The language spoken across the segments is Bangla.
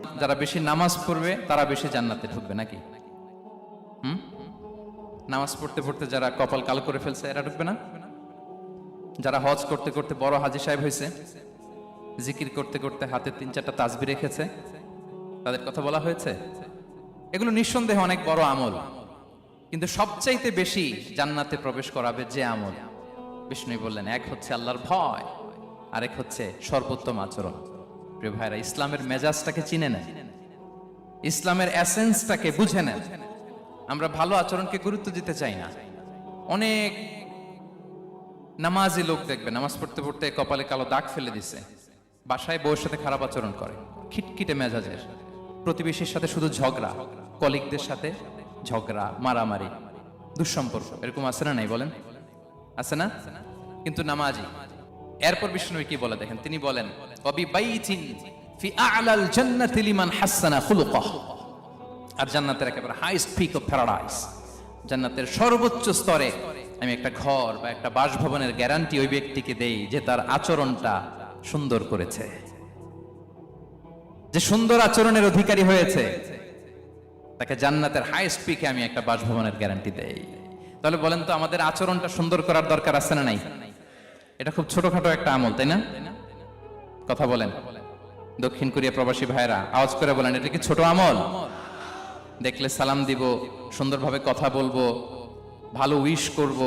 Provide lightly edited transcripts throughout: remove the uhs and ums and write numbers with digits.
যারা বেশি নামাজ পড়বে তারা বেশি জান্নাতে ঢুকবে নাকি? নামাজ পড়তে পড়তে যারা কপাল কালো করে ফেলছে এরা ঢুকবে না? যারা হজ করতে করতে বড় হাজী সাহেব হয়েছে, জিকির করতে করতে হাতে 3-4টা তাসবিহ রেখেছে, তাদের কথা বলা হয়েছে? এগুলো নিঃসন্দেহে অনেক বড় আমল, কিন্তু সবচাইতে বেশি জান্নাতে প্রবেশ করাবে যে আমল, বিষ্ণু বললেন, এক হচ্ছে আল্লাহর ভয়, আরেক হচ্ছে সর্বোত্তম আচরণ। প্রিয় ভাইরা, ইসলামের মেজাজটাকে চিনে নেন, ইসলামের এসেন্সটাকে বুঝে নেন। আমরা ভালো আচরণকে গুরুত্ব দিতে চাই না। অনেক নামাজি লোক দেখবে নামাজ পড়তে পড়তে কপালে কালো দাগ ফেলে দিছে, বাসায় বউয়ের সাথে খারাপ আচরণ করে, খিটখিটে মেজাজের, প্রতিবেশীর সাথে শুধু ঝগড়া, কলিগদের সাথে ঝগড়া, মারামারি, দুঃসম্পর্ক, এরকম আছে না? নাই বলেন, আছে না? কিন্তু নামাজি। এরপর বিষ্ণু কি বলে দেখেন, তিনি বলেন, ওয়াবিবাইতিন ফি আ'লাল জান্নাতি লিমান হাসানা খুলুকাহ। আর জান্নাতের একেবারে হাইস্ট পিক অফ প্যারাডাইস, জান্নাতের সর্বোচ্চ স্তরে আমি একটা ঘর বা একটা বাসভবনের গ্যারান্টি ওই ব্যক্তিকে দেই যে তার আচরণটা সুন্দর করেছে, যে সুন্দর আচরণের অধিকারী হয়েছে, তাকে জান্নাতের হাইস্ট পিকে আমি একটা বাসভবনের গ্যারান্টি দেই। তাহলে বলেন তো, আমাদের আচরণটা সুন্দর করার দরকার আছে না নাই? এটা খুব ছোটখাটো একটা আমল, তাই না? কথা বলেন, দক্ষিণ কোরিয়া প্রবাসী ভাইরা আওয়াজ করে বলেন, এটা কি ছোট আমল? দেখলে সালাম দিব, সুন্দরভাবে কথা বলবো, ভালো উইশ করব,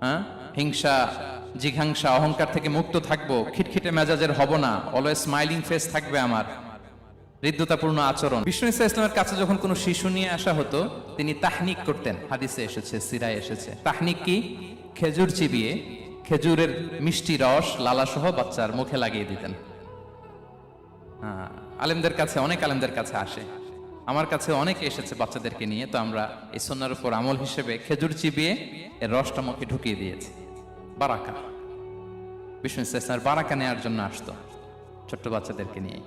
হ্যাঁ, হিংসা জিঘাংসা অহংকার থেকে মুক্ত থাকবো, খিটখিটে মেজাজের হব না, অলওয়েজ স্মাইলিং ফেস থাকবে আমার, হৃদ্যতাপূর্ণ আচরণ। বিষ্ণু ইসা ইসলামের কাছে যখন কোনো শিশু নিয়ে আসা হতো, তিনি তাহনিক করতেন। হাদিসে এসেছে, সিরায় এসেছে। তাহনিক কি? খেজুর চিবিয়ে খেজুরের মিষ্টি রস লালাসহ বাচ্চার মুখে লাগিয়ে দিতেন। আলেমদের কাছে, অনেক আলেমদের কাছে আসে, আমার কাছে অনেকে এসেছে বাচ্চাদেরকে নিয়ে, তো আমরা এই সুন্নাহর উপর আমল হিসেবে খেজুর চিবিয়ে এর রসটা মুখে ঢুকিয়ে দিয়েছি। বারাকা, বিষ্ণু ইসা ইসলামের বারাকা নেওয়ার জন্য আসতো ছোট্ট বাচ্চাদেরকে নিয়ে।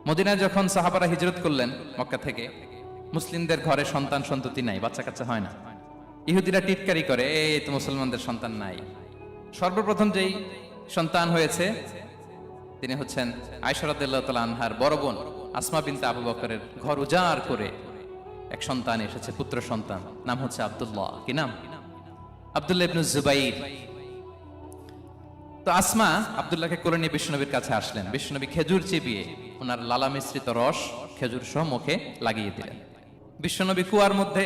মদিনায় যখন সাহাবারা হিজরত করলেন মক্কা থেকে, মুসলিমদের ঘরে সন্তান সন্ততি নাই, বাচ্চা কাচ্চা হয় না। ইহুদিরা টিটকারি করে, এই তো মুসলমানদের সন্তান নাই। সর্বপ্রথম যেই সন্তান হয়েছে তিনি হচ্ছেন আয়েশা রাদিয়াল্লাহু তাআলা আনহার বড় বোন আসমা বিনতে আবু বকরের ঘর উজাড় করে এক সন্তান এসেছে, পুত্র সন্তান, নাম হচ্ছে আব্দুল্লাহ। কি নাম? আব্দুল্লাহ ইবনে জুবাইর। তো আসমা আব্দুল্লাহকে কোলে নিয়ে বিশ্বনবীর কাছে আসলেন। বিশ্বনবী খেজুর চিবিয়ে ওনার লালা মিশ্রিত রস খেজুর সহ মুখে লাগিয়ে দিলেন। বিশ্বনবী কুয়ার মধ্যে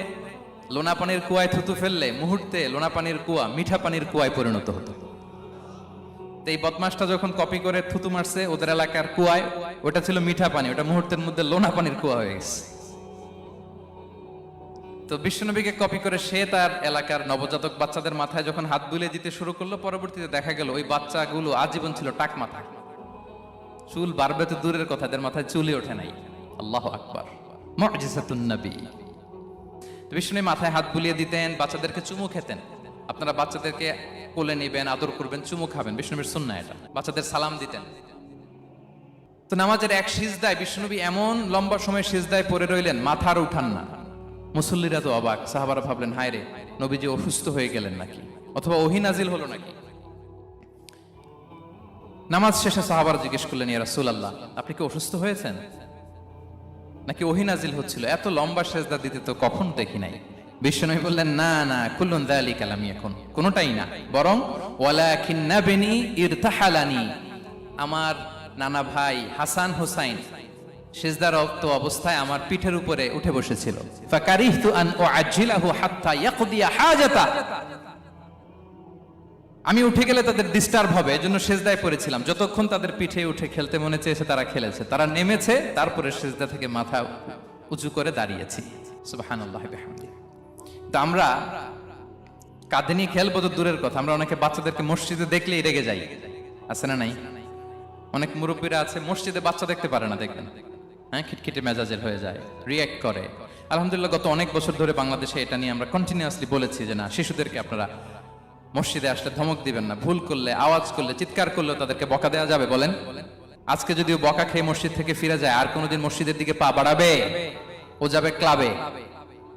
লোনা পানির কুয়ায় থুতু ফেললে মুহূর্তে লোনা পানির কুয়া মিঠা পানির কুয়ায় পরিণত হতো। এই বদমাসটা যখন কপি করে থুতু মারছে ওদের এলাকার কুয়ায়, ওটা ছিল মিঠা পানি, ওটা মুহূর্তের মধ্যে লোনা পানির কুয়া হয়ে গেছে। তো বিশ্বনবীকে কপি করে সে তার এলাকার নবজাতক বাচ্চাদের মাথায় যখন হাত বুলিয়ে দিতে শুরু করলো, পরবর্তীতে দেখা গেল ওই বাচ্চাগুলো আজীবন ছিল টাক মাথা। চুল বাড়বে তো দূরের কথা, এদের মাথায় চুলই ওঠে নাই। আল্লাহু আকবার, মুআজিজাতুন নবী। বিষ্ণু মাথায় হাত বুলিয়ে দিতেন, বাচ্চাদেরকে চুমু খেতেন। আপনারা বাচ্চাদেরকে কোলে নেবেন, আদর করবেন, চুমু খাবেন, বিষ্ণুবীর সুন্নাহ এটা। বাচ্চাদের সালাম দিতেন। তো নামাজের এক সিজদায় বিষ্ণুবী এমন লম্বা সময় সিজদায় পড়ে রইলেন, মাথার উঠান না। মুসল্লিরা তো অবাক, সাহাবারা ভাবলেন, হায় রে, নবীজি অসুস্থ হয়ে গেলেন নাকি, অথবা ওহী নাজিল হলো নাকি। নামাজ শেষে সাহাবারা জিজ্ঞেস করলেন, ইয়া রাসূলুল্লাহ, আপনি কি অসুস্থ হয়েছেন নাকি ওহী নাজিল হচ্ছিল? এত লম্বা সিজদা দিতে তো কখন দেখি নাই। বিশ্বনবী বললেন, না না, কুল্লুন যালিকা লাম ইয়াকুন, কোনটাই না, বরং ওয়ালাকিন নাবনি ইরতাহালানি, আমার নানা ভাই হাসান হোসাইন সিজদারত অবস্থায় আমার পিঠের উপরে উঠে বসেছিল। ফাকারিহতু আন উআজ্জিলাহু হাত্তা ইয়াকদিয়া হাজাতা, আমি উঠে গেলে তাদের ডিস্টার্ব হবে, এজন্য সিজদায় পড়েছিলাম। যতক্ষণ তাদের পিঠে উঠে খেলতে মনে চেয়েছে তারা খেলেছে, তারা নেমেছে, তারপরে সিজদা থেকে মাথা উঁচু করে দাঁড়িয়েছি। সুবহানাল্লাহি ওয়া বিহামদিহি। তো আমরা কাঁধে নিয়ে খেলবো তো দূরের কথা, আমরা অনেকে বাচ্চাদেরকে মসজিদে দেখলেই রেগে যাই, আছে না নাই? অনেক মুরব্বীরা আছে মসজিদে বাচ্চা দেখতে পারে না, দেখবেন, হ্যাঁ, খিটখিটে মেজাজের হয়ে যায়, রিয়্যাক্ট করে। আলহামদুলিল্লাহ গত অনেক বছর ধরে বাংলাদেশে এটা নিয়ে আমরা কন্টিনিউয়াসলি বলেছি যে না, শিশুদেরকে আপনারা মসজিদে আসলে ধমক দিবেন না, ভুল করলে, আওয়াজ করলে, চিৎকার করলেও তাদেরকে বকা দেওয়া যাবে? বলেন, আজকে যদিও বকা খেয়ে মসজিদ থেকে ফিরে যায়, আর কোনোদিন মসজিদের দিকে পা বাড়াবে? ও যাবে ক্লাবে,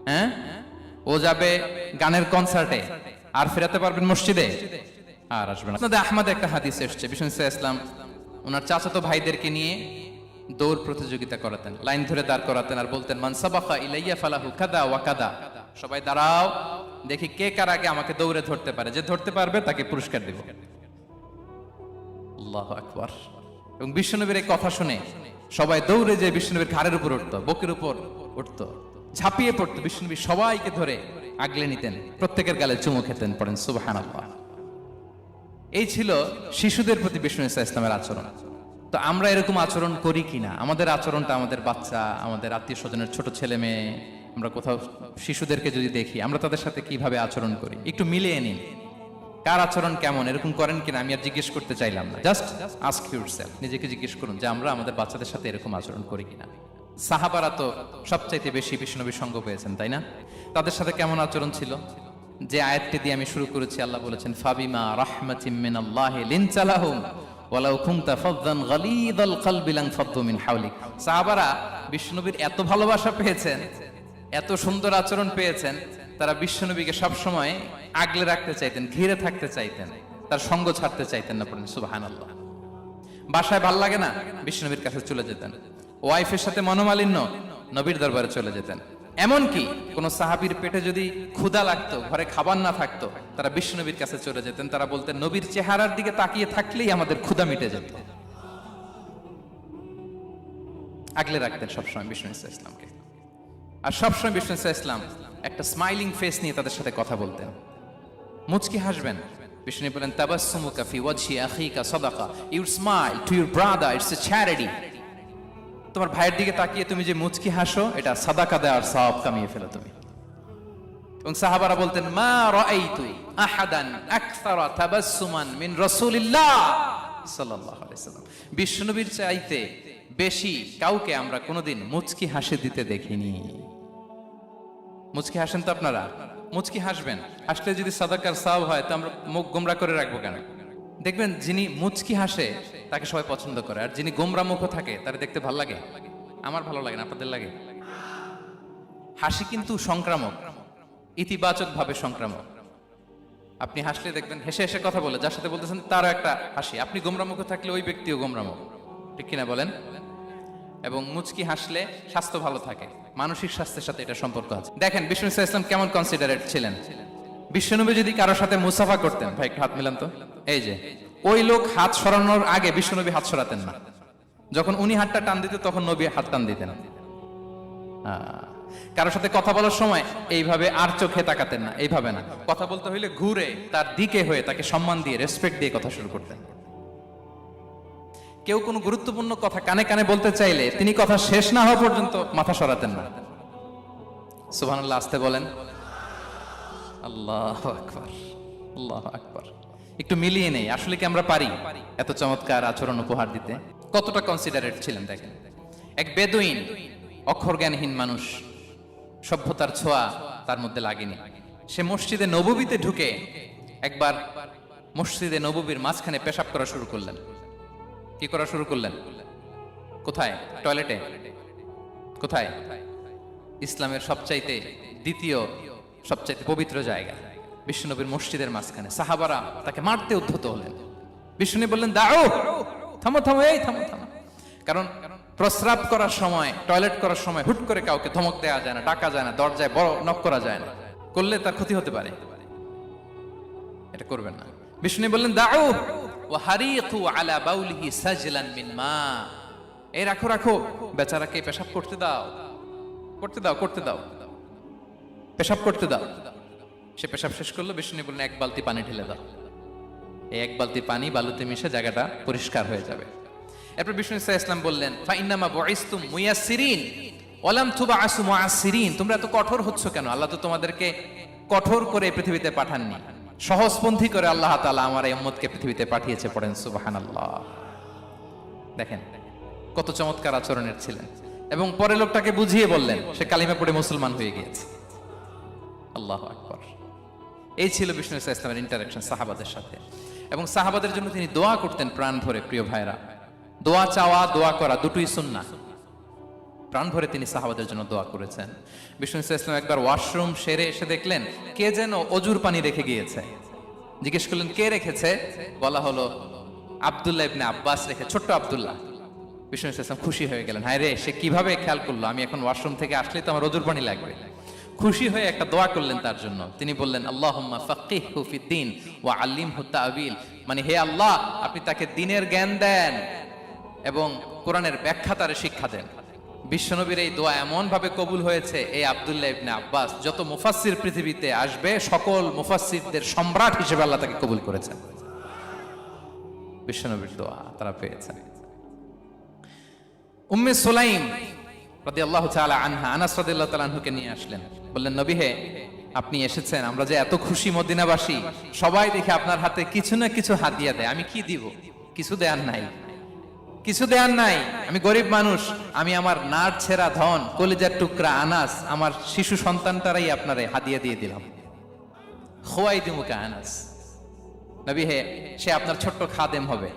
হ্যাঁ, ও যাবে গানের কনসার্টে, আর ফেরাতে পারবেন মসজিদে? আর আসবে না। আপনাদের আহমদে একটা হাদিস এসেছে, বিষ্ণু ইসা ইসলাম ওনার চাচাতো ভাইদেরকে নিয়ে দৌড় প্রতিযোগিতা করাতেন, লাইন ধরে দাঁড় করাতেন আর বলতেন মান সাবাকা ইলাইয়া ফালাহু কাদা ওয়া কাদা, সবাই দাঁড়াও, দেখি কে কার আগে আমাকে দৌড়ে ধরতে পারে, যে ধরতে পারবে তাকে পুরস্কার দেব। আল্লাহু আকবার। এবং বিশ্বনবীর এই কথা শুনে সবাই দৌড়ে যে বিশ্বনবীর ঘাড়ের উপর উঠতো, বুকের উপর উঠতো, ঝাঁপিয়ে পড়তো, বিশ্বনবী সবাইকে ধরে আগলে নিতেন, প্রত্যেকের গালে চুমু খেতেন। পড়েন সুবহানাল্লাহ। এই ছিল শিশুদের প্রতি বিষ্ণু ইসা ইসলামের আচরণ। তো আমরা এরকম আচরণ করি কিনা? আমাদের আচরণটা আমাদের বাচ্চা, আমাদের আত্মীয় স্বজনের ছোট ছেলে মেয়ে, আমরা কোথাও শিশুদেরকে যদি দেখি, আমরা তাদের সাথে কিভাবে আচরণ করি একটু মিলিয়ে নিন। কার আচরণ কেমন, এরকম করেন কিনা আমি আর জিজ্ঞেস করতে চাইলাম না, জাস্ট আস্ক ইউরসেলফ, নিজেকে জিজ্ঞেস করুন যে আমরা আমাদের বাচ্চাদের সাথে এরকম আচরণ করি কিনা। সাহাবারা তো সবচাইতে বেশি বিশ্বনবীর সঙ্গ পেয়েছেন, তাই না? তাদের সাথে কেমন আচরণ ছিল? যে আয়াতটি দিয়ে আমি শুরু করেছি, আল্লাহ বলেছেন ফাবিমা রাহমাতিম মিনাল্লাহি লিনতা লাহুম ওয়ালাউ কুনতা ফাযযান গালিযাল কলবি লানফাদ্দু মিন হাওলিক। সাহাবারা বিশ্বনবীর এত ভালোবাসা পেয়েছেন, এত সুন্দর আচরণ পেয়েছেন, তারা বিশ্বনবীকে সবসময় আগলে রাখতে চাইতেন, ঘিরে থাকতে চাইতেন, তার সঙ্গ ছাড়তে চাইতেন না। পড়েন সুবহানাল্লাহ। বাসায় ভাল লাগে না, বিশ্বনবীর কাছে চলে যেতেন। ওয়াইফের সাথে মনোমালিন্য, নবীর দরবারে চলে যেতেন। এমনকি কোন সাহাবীর পেটে যদি ক্ষুধা লাগতো, ঘরে খাবার না থাকতো, তারা বিশ্বনবীর কাছে চলে যেতেন। তারা বলতেন নবীর চেহারার দিকে তাকিয়ে থাকলেই আমাদের ক্ষুধা মিটে যেত। আগলে রাখতেন সবসময় বিষ্ণু ইসা ইসলামকে। আর সবসময় বিষ্ণু ইসা ইসলাম একটা স্মাইলিং ফেস নিয়ে তাদের সাথে কথা বলতেন, মুচকি হাসবেন। বিষ্ণু বলেন তাবাসসুমুকা ফি ওয়াজহি আখিকা সাদাকা, you smile to your brother, it's a charity. তোমার ভাইয়ের দিকে তাকিয়ে তুমি যে মুচকি হাসো, এটা সাদাকা দেওয়ার সওয়াব কামিয়ে ফেলো তুমি। এবং সাহাবারা বলতেন মা রাআইতু আহাদান আকসারা তাবাসসুমান মিন রাসূলিল্লাহ সাল্লাল্লাহু আলাইহি ওয়াসাল্লাম। বিশ্বনবীর চাইতে বেশি কাউকে আমরা কোনোদিন মুচকি হাসি দিতে দেখিনি। মুচকি হাসেন তো আপনারা? মুচকি হাসবেন, হাসলে যদি সাদাকার সওয়াব হয় তো আমরা মুখ গোমরা করে রাখবো কেন? দেখবেন যিনি মুচকি হাসে তাকে সবাই পছন্দ করে, আর যিনি গোমরা মুখ থাকে তার দেখতে ভালো লাগে। আমার ভালো লাগে না, আপনাদের লাগে? হাসি কিন্তু সংক্রামক, ইতিবাচক ভাবে সংক্রামক। আপনি হাসলে দেখবেন হেসে হেসে কথা বলে যার সাথে বলতেছেন তারও একটা হাসি। আপনি গোমরা মুখ থাকলে ওই ব্যক্তিও গোমরা মুখ, ঠিক কিনা বলেন? এবং মুচকি হাসলে স্বাস্থ্য ভালো থাকে, মানসিক স্বাস্থ্যের সাথে এটা সম্পর্ক আছে। দেখেন বিষ্ণু ইসলাম কেমন কনসিডারেট ছিলেন। বিশ্বনবী যদি কারোর সাথে মুসাফা করতেন, ভাই একটু হাত মিলান তো, এই যে ওই লোক হাত সরানোর আগে বিশ্বনবী হাত সরাতেন না। যখন উনি হাতটা টান দিতেন তখন নবী হাত টান দিতেন। কারোর সাথে কথা বলার সময় এইভাবে আর চোখে তাকাতেন না, এইভাবে না। কথা বলতে হইলে ঘুরে তার দিকে হয়ে তাকে সম্মান দিয়ে, রেসপেক্ট দিয়ে কথা শুরু করতেন। কেউ কোনো গুরুত্বপূর্ণ কথা কানে কানে বলতে চাইলে তিনি কথা শেষ না হওয়া পর্যন্ত মাথা সরাতেন না। সুবহানাল্লাহ, আসতে বলেন। আল্লাহু আকবার, আল্লাহু আকবার। একটু মিলিয়ে নেই, আসলে কি আমরা পারি এত চমৎকার আচরণ উপহার দিতে? কতটা কনসিডারেট ছিলেন দেখেন। এক বেদুইন, অক্ষর জ্ঞানহীন মানুষ, সভ্যতার ছোঁয়া তার মধ্যে লাগেনি। সে মসজিদে নববীতে ঢুকে একবার মসজিদে নববীর মাঝখানে পেশাব করা শুরু করলেন। কি করা শুরু করলেন? কোথায়? টয়লেটে? কোথায়? ইসলামের সবচাইতে দ্বিতীয় সবচাইতে পবিত্র জায়গা বিশ্বনবীর মসজিদের মাঝখানে। সাহাবারা তাকে মারতে উদ্ধত হলেন। বিষ্ণু বললেন দাও, থামো থামো, এই থামো থামো। কারণ প্রস্রাব করার সময়, টয়লেট করার সময় হুট করে কাউকে ধমক দেওয়া যায় না, ডাকা যায় না, দরজায় বড় নক করা যায় না, করলে তার ক্ষতি হতে পারে, এটা করবেন না। বিষ্ণু বললেন দাও ওয়া হারিকু আলা বাউলিহি সাজলান মিন মা, এই রাখো রাখো, বেচারাকে পেশাব করতে দাও, করতে দাও, করতে দাও, পেশাব করতে দাও। সে পেশাব শেষ করলো। বিষ্ণু বললেন এক বালতি পানি ঢেলে দাও। এই এক বালতি পানি বালুতে মিশে জায়গাটা পরিষ্কার হয়ে যাবে। এরপর বিষ্ণু ইসলাম বললেন ফাইন্নামা বুইসতুম মুয়াসসিরিন ওয়া লাম তুবআসু মুআসসিরিন, তোমরা এত কঠোর হচ্ছ কেন? আল্লাহ তো তোমাদেরকে কঠোর করে পৃথিবীতে পাঠাননি, সহজপন্থী করে আল্লাহ তাআলা আমার এই উম্মতকে পৃথিবীতে পাঠিয়েছে। পড়েন সুবহানাল্লাহ। দেখেন কত চমৎকার আচরণের ছিলেন। এবং পরে লোকটাকে বুঝিয়ে বললেন, সে কালিমা পড়ে মুসলমান হয়ে গিয়েছে। আল্লাহু আকবার। এই ছিল বিষ্ণু ইসলামের ইন্টারাকশন সাহাবাদের সাথে। এবং সাহাবাদের জন্য তিনি দোয়া করতেন প্রাণ ভরে। প্রিয় ভাইরা, দোয়া চাওয়া, দোয়া করা দুটোই সুন্নাহ। প্রাণ ভরে তিনি সাহাবাদের জন্য দোয়া করেছেন। বিষ্ণু ইসলাম একবার ওয়াশরুম সেরে এসে দেখলেন কে যেন অজুর পানি রেখে গিয়েছে। জিজ্ঞেস করলেন কে রেখেছে? বলা হলো আব্দুল্লাহ ইবনে আব্বাস রেখে, ছোট্ট আব্দুল্লাহ। বিষ্ণু ইসলাম খুশি হয়ে গেলেন, হায় রে, সে কিভাবে খেয়াল করলো আমি এখন ওয়াশরুম থেকে আসলে তো আমার ওজুর পানি লাগবে। খুশি হয়ে একটা দোয়া করলেন তার জন্য। তিনি বললেন, আল্লাহুম্মা ফাক্কিহহু ফিদ্দীন ওয়া আল্লিমহু তা'ওয়িল, মানে হে আল্লাহ, আপনি তাকে দ্বীনের জ্ঞান দেন এবং কোরআনের ব্যাখ্যা তারে শিক্ষা দেন। বিশ্বনবীর এই দোয়া এমন ভাবে কবুল হয়েছে, এই আব্দুল্লাহ ইবনে আব্বাস যত মুফাসসির পৃথিবীতে আসবে সকল মুফাসসিরদের সম্রাট হিসেবে আল্লাহ তাকে কবুল করেছেন। বিশ্বনবীর দোয়া তারা পেয়েছেন। উম্মে সুলাইম রাদিয়াল্লাহু তাআলা আনহা আনাস রাদিয়াল্লাহু তাআলা আনহুকে নিয়ে আসলেন, বললেন, নবী হে, আপনি এসেছেন, আমরা যে এত খুশি মদিনাবাসী, সবাই দেখে আপনার হাতে কিছু না কিছু হাদিয়া দেয়, আমি কি দিব? কিছু দেয়ার নাই, কিছু দেয়ার নাই, আমি গরিব মানুষ, আমি আমার নাড় ছেঁড়া ধন, কলিজার টুকরা আনাস, আমার শিশু সন্তানটারাই আপনারে হাদিয়া দিয়ে দিলাম। খুয়াইদিমুকা আনাস, নবী হে, সে আপনার ছোট্ট খাদেম হবে,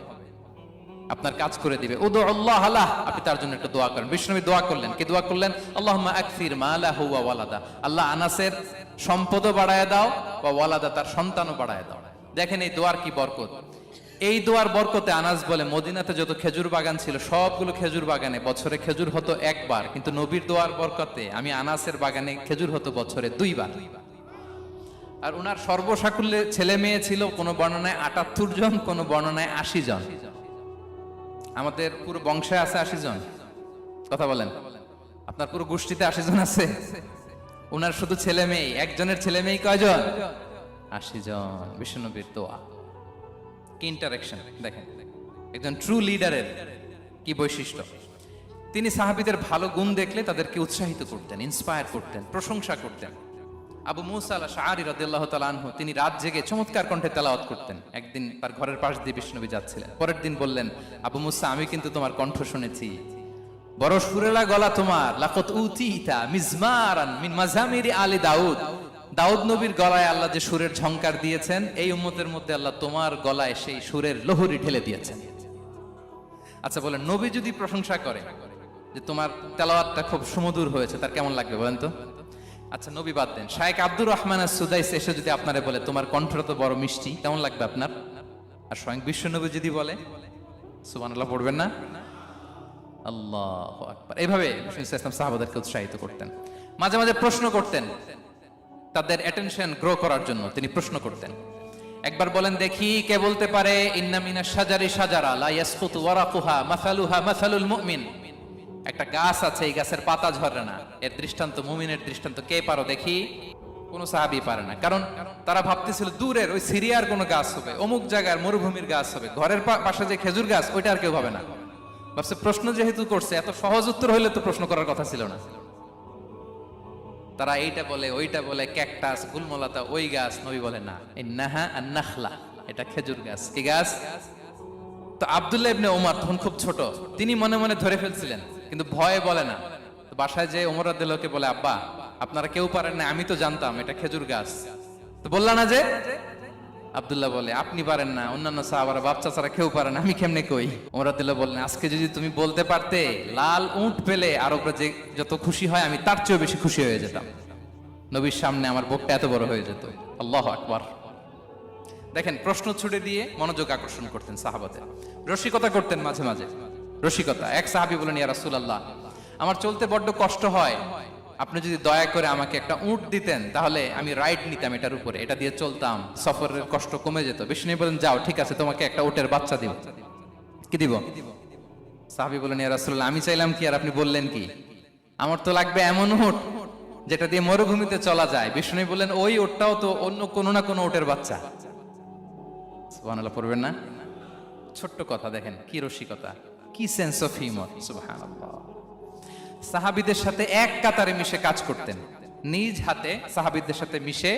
আপনার কাজ করে দিবে। উদু আল্লাহ আলাহ, আপনি তার জন্য একটু দোয়া করেন। বিষ্ণু নবী দোয়া করলেন, কি দোয়া করলেন? আল্লাহুম্মা আকসির মালাহু ওয়া ওয়ালাদা, আল্লাহ আনাসের সম্পদও বাড়ায় দাও, ওয়া ওয়ালাদা, তার সন্তানও বাড়ায় দাও। দেখেন এই দোয়ার কি বরকত। এই দোয়ার বরকতে আনাস বলে, মদিনাতে যত খেজুর বাগান ছিল সবগুলো খেজুর বাগানে বছরে খেজুর হতো একবার, কিন্তু নবীর দোয়ার বরকতে আমি আনাসের বাগানে খেজুর হতো বছরে 2 বার। আর উনার সর্বসাকুল্যে ছেলে মেয়ে ছিল, কোন বর্ণনায় 78 জন, কোন বর্ণনায় 80 জন। আমাদের পুরো বংশে আছে 80 জন, কথা বলেন, আপনার পুরো গোষ্ঠীতে 80 জন আছে। উনার শুধু ছেলে মেয়ে, একজনের ছেলে মেয়ে কয়জন? 80 জন। বিশ্বনবীর দোয়া কি ইন্টারেকশন দেখেন, একজন ট্রু লিডারের কি বৈশিষ্ট্য। তিনি সাহাবীদের ভালো গুণ দেখলে তাদেরকে উৎসাহিত করতেন, ইন্সপায়ার করতেন, প্রশংসা করতেন। আবু মুসা আল-আশআরী রাদিয়াল্লাহু তাআলা আনহু, তিনি রাত জেগে চমৎকার কণ্ঠে তেলাওয়াত করতেন। একদিন তার ঘরের পাশ দিয়ে বিষ্ণুনবী যাচ্ছিলেন, পরের দিন বললেন, আবু মুসা, আমি কিন্তু তোমার কণ্ঠ শুনেছি, বড় সুরেলা গলা তোমার। লাকাত উতিতা মিজমারান মিন মাজামিরি আলি দাউদ, দাউদ নবীর গলায় আল্লাহ যে সুরের ঝংকার দিয়েছেন, এই উম্মতের মধ্যে আল্লাহ তোমার গলায় সেই সুরের লহরী ঢেলে দিয়েছেন। আচ্ছা বলেন, নবী যদি প্রশংসা করে যে তোমার তেলাওয়াতটা খুব সুমধুর হয়েছে, তার কেমন লাগবে বলেন তো? আচ্ছা নবী বাদ দেন, শায়েখ আব্দুর রহমান আস-সুদাইস এসে যদি আপনারে বলে তোমার কণ্ঠটা তো বড় মিষ্টি, কেমন লাগবে আপনার? আর স্বয়ং বিশ্বনবী যদি বলে, সুবহানাল্লাহ পড়বেন না? আল্লাহু আকবার। এইভাবে ইসলাম সাহাবাদেরকে উৎসাহিত করতেন। মাঝে মাঝে প্রশ্ন করতেন, তাদের অ্যাটেনশন গ্রো করার জন্য তিনি প্রশ্ন করতেন। একবার বলেন দেখি, কে বলতে পারে, ইন্না মিনাশ শাজারি শাজারা লা ইয়াসকুতু ওয়ারাকুহা মাসালুহা মাসালুল মুমিন, একটা গাছ আছে, এই গাছের পাতা ঝরে না, এর দৃষ্টান্ত মুমিনের দৃষ্টান্ত। কে পারো দেখি? কোন সাহাবী পারে না, কারণ তারা ভাবতেছিল দূরের ওই সিরিয়ার কোন গাছ হবে, অমুক জায়গার মরুভূমির গাছ হবে, ঘরের পাশে যে খেজুর গাছ ওইটা আর কেউ ভাবে না। ভাবছে প্রশ্ন যেহেতু করছে, এত সহজ উত্তর হইলে তো প্রশ্ন করার কথা ছিল না। তারা এইটা বলে, ওইটা বলে, ক্যাকটাস, গুলমলতা, ওই গাছ। নবী বলে না, ইন্নাহা আন-নাখলা, এটা খেজুর গাছ। কি গাছ? তো আব্দুল্লাহ ইবনে ওমর তখন খুব ছোট, তিনি মনে মনে ধরে ফেলছিলেন, কিন্তু ভয়ে বলে না। তো বাসায় যে ওমর রাদিয়াল্লাহু বলে, আব্বা আপনারা কেউ পারেন না, আমি তো জানতাম এটা খেজুর গাছ, তো বললা না যে? আব্দুল্লাহ বলে, আপনি পারেন না, অন্যান্য সাহাবারা বাপ চাচারা কেউ পারে না, আমি কেমনে কই? ওমর রাদিয়াল্লাহু বললেন, আজকে যদি তুমি বলতে পারতে, লাল উট পেলে আরবরা যে যত খুশি হয়, আমি তার চেয়েও বেশি খুশি হয়ে যেতাম। নবীর সামনে আমার বুকটা এত বড় হয়ে যেত। আল্লাহু আকবার। দেখেন, প্রশ্ন ছুড়ে দিয়ে মনোযোগ আকর্ষণ করতেন সাহাবাদের। রসিকতা করতেন মাঝে মাঝে, রসিকতা। এক সাহাবী বলেন, ইয়া রাসূলুল্লাহ, আমার চলতে বড্ড কষ্ট হয়, আপনি যদি দয়া করে আমাকে একটা উট দিতেন, তাহলে আমি রাইড নিতাম এটার উপরে, এটা দিয়ে চলতাম, সফরের কষ্ট কমে যেত। বিষ্ণু বলেন, যাও, ঠিক আছে, তোমাকে একটা উটের বাচ্চা দিব। কি দিব? সাহাবী বলেন, ইয়া রাসূলুল্লাহ, আমি চাইলাম কি আর আপনি বললেন কি? আমার তো লাগবে এমন উট যেটা দিয়ে মরুভূমিতে চলা যায়। বিষ্ণু বলেন, ওই উটটাও তো অন্য কোনো না কোনো উটের বাচ্চা। সুবহানাল্লাহ পড়বেন না? ছোট্ট কথা, দেখেন কি রসিকতা, কি সেন্স অফ হিউমার। সুবহানাল্লাহ। সাহাবীদের সাথে এক কাতারে মিশে কাজ করতেন, নিজ হাতে সাহাবীদের সাথে মিশে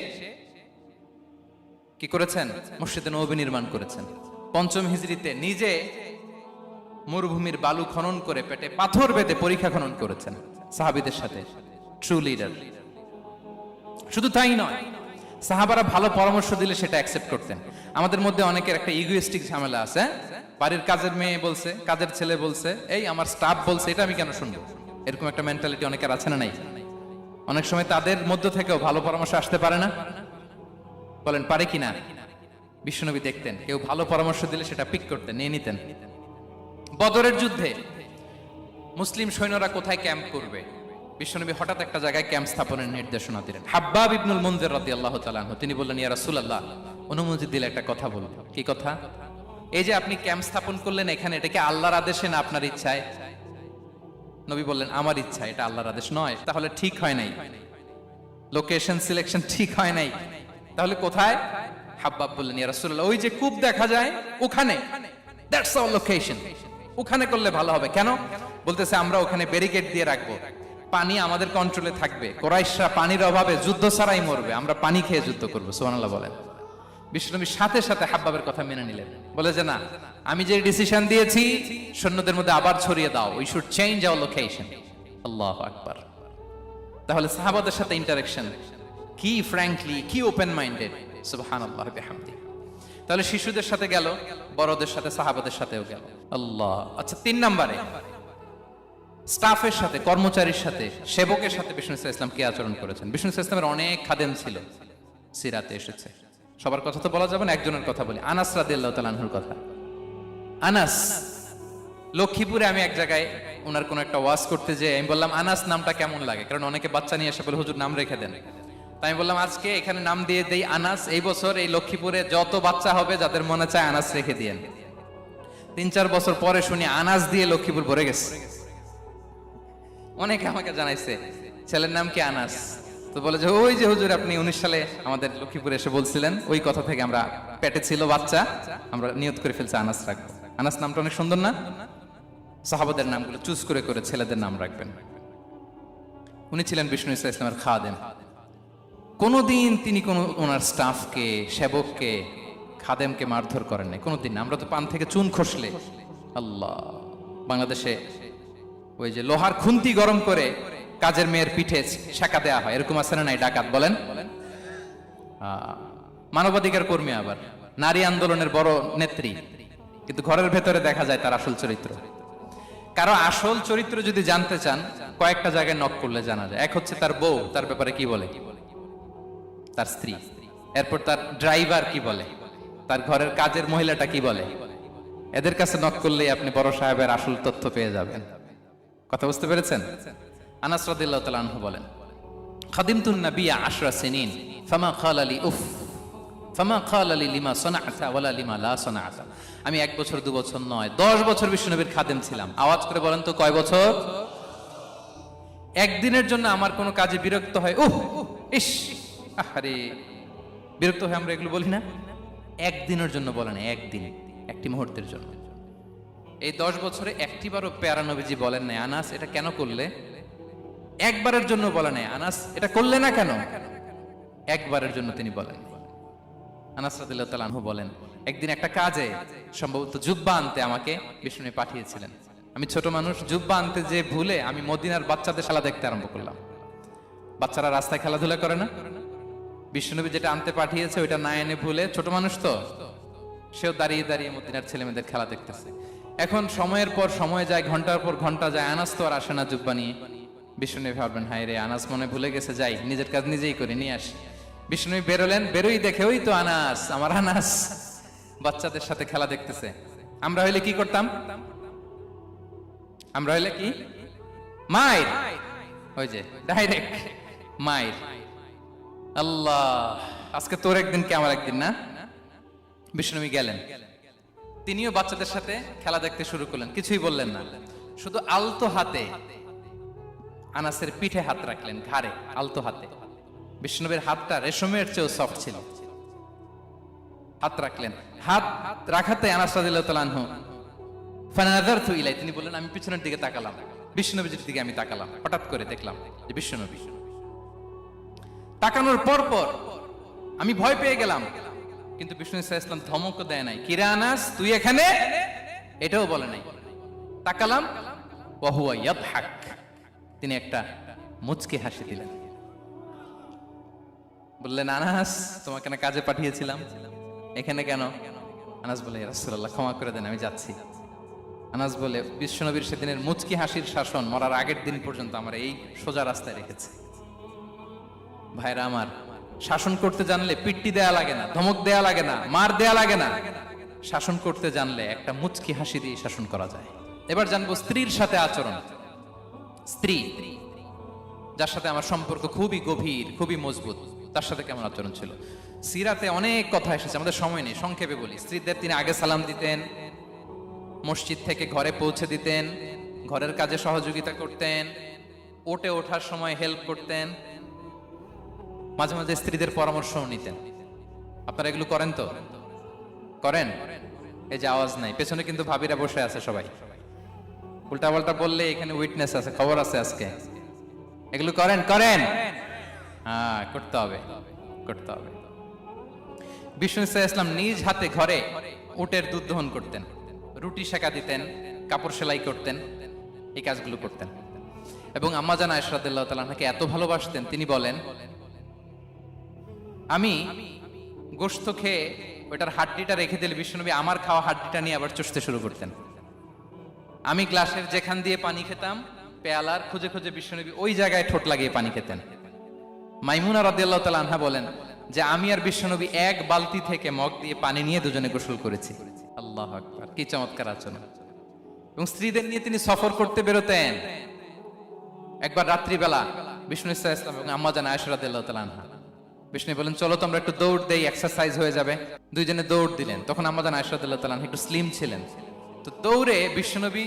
কি করেছেন? মসজিদে নববী নির্মাণ করেছেন। 5ম হিজরিতে নিজে মরুভূমির বালু খনন করে পেটে পাথর বেঁধে পরীক্ষা খনন করেছেন সাহাবীদের সাথে। True leader. শুধু তাই নয়, সাহাবারা ভালো পরামর্শ দিলে সেটা অ্যাকসেপ্ট করতেন। আমাদের মধ্যে অনেকের একটা ইগোইস্টিক ঝামেলা আছে, বাড়ির কাজের মেয়ে বলছে, কাজের ছেলে বলছে, এই আমার স্টাফ বলছে, এটা আমি কেন শুনবো? এরকম একটা মেন্টালিটি অনেকের আছে না নাই? অনেক সময় তাদের মধ্য থেকেও ভালো পরামর্শ আসতে পারে না? বলেন পারে কিনা? বিশ্বনবী দেখতেন, কেউ ভালো পরামর্শ দিলে সেটা পিক করতেন, নিয়ে নিতেন। বদরের যুদ্ধে মুসলিম সৈন্যরা কোথায় ক্যাম্প করবে? বিশ্বনবী হঠাৎ একটা জায়গায় ক্যাম্প স্থাপনের নির্দেশনা দিলেন। হাব্বাব ইবনুল মুনজির রাদিয়াল্লাহু তাআলা আনহু তিনি বললেন, ইয়া রাসূলুল্লাহ, অনুমতি দিলে একটা কথা বলবো। কি কথা? এই যে আপনি ক্যাম্প স্থাপন করলেন এখানে, এটা কি আল্লাহর আদেশে না আপনার ইচ্ছায়? নবী বললেন, আমার ইচ্ছা, এটা আল্লাহর আদেশ নয়। তাহলে ঠিক হয় নাই, লোকেশন সিলেকশন ঠিক হয় নাই। তাহলে কোথায়? হাব্বাব বললেন, ইয়া রাসূলুল্লাহ, ওই যে কূপ দেখা যায় ওখানে, দ্যাটস আওয়ার লোকেশন, ওখানে করলে ভালো হবে। কেন? বলতেছে, আমরা ওখানে ব্যারিকেড দিয়ে রাখবো, পানি আমাদের কন্ট্রোলে থাকবে, কুরাইশরা পানির অভাবে যুদ্ধ ছাড়াই মরবে, আমরা পানি খেয়ে যুদ্ধ করবো। সুবহানাল্লাহ বলেন। বিশ্বনবী সাথে সাথে হাব্বাবের কথা মেনে নিলেন, বলে যে না, আমি যে ডিসিশন দিয়েছি সৈন্যদের মধ্যে আবার ছড়িয়ে দাও, we should change our location. আল্লাহু আকবার। তাহলে সাহাবাদের সাথে ইন্টারেকশন কি ফ্র্যাঙ্কলি, কি ওপেন মাইন্ডেড, সুবহানাল্লাহ বিহামদিহি। তাহলে শিশুদের সাথে গেল, বড়দের সাথে, সাহাবাদের সাথেও গেল। আল্লাহ। আচ্ছা, 3 নম্বরে স্টাফের সাথে, কর্মচারীর সাথে, সেবকের সাথে বিষ্ণু ইসলাম কি আচরণ করেছেন? বিষ্ণু ইসলামের অনেক খাদেম ছিল, সিরাতে এসেছে। সবার কথা তো বলা যাবে না, একজনের কথা বলি, আনাস রাদিয়াল্লাহু তাআলা আনহুর কথা। আনাস, লক্ষ্মীপুরে আমি এক জায়গায় ওনার কোন একটা ওয়াজ করতে যেয়ে আমি বললাম, আনাস নামটা কেমন লাগে? কারণ অনেকে বাচ্চা নিয়ে এসে বলে, হুজুর নাম রেখে দেন। তাই আমি বললাম, আজকে এখানে নাম দিয়ে দেই আনাস। এই বছর এই লক্ষ্মীপুরে যত বাচ্চা হবে যাদের মনে চায় আনাস রেখে দিয়েন। 3-4 বছর পরে শুনি আনাস দিয়ে লক্ষ্মীপুর ভরে গেছে। অনেকে আমাকে জানাইছে ছেলের নাম কি আনাস। তো বলে যে, ওই যে হুজুর আপনি 19 সালে আমাদের লক্ষ্মীপুরে এসে বলছিলেন, ওই কথা থেকে আমরা, পেটে ছিল বাচ্চা, আমরা নিয়ত করে ফেলছি আনাস রাখবো। আনাস নামটা অনেক সুন্দর না? সাহাবাদের নামগুলো চুজ করে করে ছেলেদের নাম রাখবেন। উনি ছিলেন বিষ্ণু ইসলামের খাদেম। কোনদিন তিনি কোন ওনার স্টাফকে, সেবককে, খাদেমকে মারধর করেন নাই কোনদিন। আমরা তো পান থেকে চুন খসলে, আল্লাহ, বাংলাদেশে ওই যে লোহার খুন্তি গরম করে কাজের মেয়ের পিঠে শাঁকা দেয়া হয়, এরকম আছে না নাই? ডাকাত বলেন। মানবাধিকার কর্মী, আবার নারী আন্দোলনের বড় নেত্রী, কিন্তু ঘরের ভেতরে দেখা যায় তার আসল চরিত্র। কারো আসল চরিত্র যদি জানতে চান, কয়েকটা জায়গায় নক করলে জানা যায়। এক হচ্ছে তার বউ, তার ব্যাপারে কি বলে, তার স্ত্রী। এরপর তার ড্রাইভার কি বলে, তার ঘরের কাজের মহিলাটা কি বলে। এদের কাছে নক করলেই আপনি বড় সাহেবের আসল তথ্য পেয়ে যাবেন। কথা বুঝতে পেরেছেন? আনাস রাদিয়াল্লাহু তাআলা আনহু বলেন, খাদিমতুন নাবিয়্যা 10 সিনিন ফামা ক্বালা লি উফ ফামা ক্বালা লি লিমা সানা'তা ওয়ালা লিমা লা সানা'তা। আমি 1 বছর 2 বছর নয়, 10 বছর বিশ্বনবীর খাদেম ছিলাম। আওয়াজ করে বলেন তো, কয় বছর? একদিনের জন্য আমার কোনো কাজে বিরক্ত হয়, উহ ইস, আরে, বিরক্ত হয়ে আমরা এগুলো বলি না? একদিনের জন্য বলে না, একদিন, একটি মুহূর্তের জন্য। এই 10 বছরে একটিবারও প্যারা নবীজি বলেন নাই, আনাস এটা কেন করলে? একবারের জন্য বলে নাই, আনাস এটা করলে না কেন? একবারের জন্য তিনি বলেন। আনাস রাদিয়াল্লাহু তাআলা আনহু বলেন, একদিন একটা কাজে, সম্ভবত জুব্বা আনতে আমাকে বিষ্ণু পাঠিয়েছিলেন। আমি ছোট মানুষ, জুব্বা আনতে যে ভুলে আমি মদিনার বাচ্চাদের খেলা দেখতে আরম্ভ করলাম। বাচ্চারা রাস্তায় খেলাধুলা করে না? বিশ্বনবী যেটা আনতে পাঠিয়েছে ওইটা না এনে ভুলে, ছোট মানুষ তো, সেও দাঁড়িয়ে দাঁড়িয়ে মদিনার ছেলে মেয়েদের খেলা দেখতেছে। এখন সময়ের পর সময় যায়, ঘন্টার পর ঘন্টা যায়, আনাস তো আর আসে না জুব্বা নিয়ে। বিশ্বনবী ভাবলেন, হায় রে, আনাস মনে ভুলে গেছে, যাই নিজের কাজ নিজেই করে নিয়ে আসি। বিশ্বনবী বেরোলেন, বেরোই দেখে ওই তো আনাস, আমার আনাস বাচ্চাদের সাথে খেলা দেখতেছে। আমরা হইলে কি করতাম? আমরা হইলে কি? মাইর, ওই যে ডাইরেক্ট মাইর। আল্লাহ, আজকে তোর একদিন কি আমার একদিন না? বিষ্ণুবী গেলেন, তিনিও বাচ্চাদের সাথে খেলা দেখতে শুরু করলেন, কিছুই বললেন না, শুধু আলতো হাতে আনাসের পিঠে হাত রাখলেন, ঘাড়ে আলতো হাতে। বিষ্ণুবীর হাতটা রেশমের চেয়েও সফট ছিল। হাত রাখলেন, হাত রাখাতে আনাস রাদিয়াল্লাহু তাআলা আনহু ফানাযারতু ইলাই, তিনি বললেন, আমি পিছনের দিকে তাকালাম, বিষ্ণুবীর দিকে আমি তাকালাম। হঠাৎ করে দেখলাম যে বিষ্ণুবী। তাকানোর পর পর আমি ভয় পেয়ে গেলাম, কিন্তু বিষ্ণু ইসলাম ধমক দেয় নাই, কিরে আনাস তুই এখানে, এটাও বলে নাই। তাকালাম, ওয়া হুয়া ইয়াদহাক, তিনি একটা মুচকি হাসি দিলেন। বললেন, আনাস তোমাকে না কাজে পাঠিয়েছিলাম, এখানে কেন? আনাস বলে, ইয়া রাসূলুল্লাহ ক্ষমা করে দেন, আমি যাচ্ছি। আনাস বলে, বিশ্বনবীর সেদিনের মুচকি হাসির শাসন মরার আগের দিন পর্যন্ত আমার এই সোজা রাস্তায় রেখেছে। ভাইরা আমার, শাসন করতে জানলে পিট্টি দেয়া লাগে না, ধমক দেয়া লাগে না, মার দেয়া লাগে না। শাসন করতে জানলে একটা মুচকি হাসি দিয়ে শাসন করা যায়। এবার জানবো স্ত্রীর সাথে আচরণ। স্ত্রী যার সাথে আমার সম্পর্ক খুবই গভীর, খুবই মজবুত, তার সাথে কেমন আচরণ ছিল। সিরাতে অনেক কথা এসেছে, আমাদের সময় নেই, সংক্ষেপে বলি। স্ত্রীদের তিনি আগে সালাম দিতেন, মসজিদ থেকে ঘরে পৌঁছে দিতেন, ঘরের কাজে সহযোগিতা করতেন, ওঠে ওঠার সময় হেল্প করতেন, মাঝে মাঝে স্ত্রীদের পরামর্শও নিতেন। আপনারা এগুলো করেন তো? করেন? এই যে আওয়াজ নাই, পেছনে কিন্তু ভাবিরা বসে আছে সবাই। উল্টা পাল্টা বললে এখানে উইটনেস আছে, খবর আছে আজকে। এগুলো করেন? করেন? হ্যাঁ, করতে হবে, করতে হবে। বিষ্ণু ইসলাম নিজ হাতে ঘরে উটের দুধ দহন করতেন, রুটি সেকা দিতেন, কাপড় সেলাই করতেন, এই কাজগুলো করতেন। এবং আম্মা জান আয়েশা রাদিয়াল্লাহু তাআলা আনহাকে এত ভালোবাসতেন, তিনি বলেন, আমি গোশত খেয়ে ওটার হাড্ডিটা রেখে দিলে বিশ্বনবী আমার খাওয়া হাড্ডিটা নিয়ে আবার চষতে শুরু করতেন। আমি গ্লাসের যেখান দিয়ে পানি খেতাম, পেয়ালার খুঁজে খুঁজে বিশ্বনবী ওই জায়গায় ঠোঁট লাগিয়ে পানি খেতেন। মাইমুনা রাদিয়াল্লাহু তাআলা আনহা বলেন যে আমি আর বিশ্বনবী এক বালতি থেকে মগ দিয়ে পানি নিয়ে দুজনে গোসল করেছি। আল্লাহু আকবার, কি চমৎকার আচরণ। এবং স্ত্রীদের নিয়ে তিনি সফর করতে বেরোতেন। একবার রাত্রিবেলা বিষ্ণু ইসলাম এবং আম্মা জান আয়েশা রাদিয়াল্লাহু তাআলা আনহা, বিষ্ণু বলেন চলো তো আমরা একটু দৌড় দেই, এক্সারসাইজ হয়ে যাবে। দুইজনে দৌড় দিলেন। তখন আম্মা জান আয়েশা রাদিয়াল্লাহু তাআলা আনহা একটু স্লিম ছিলেন, তো দৌড়ে বিশ্বনবী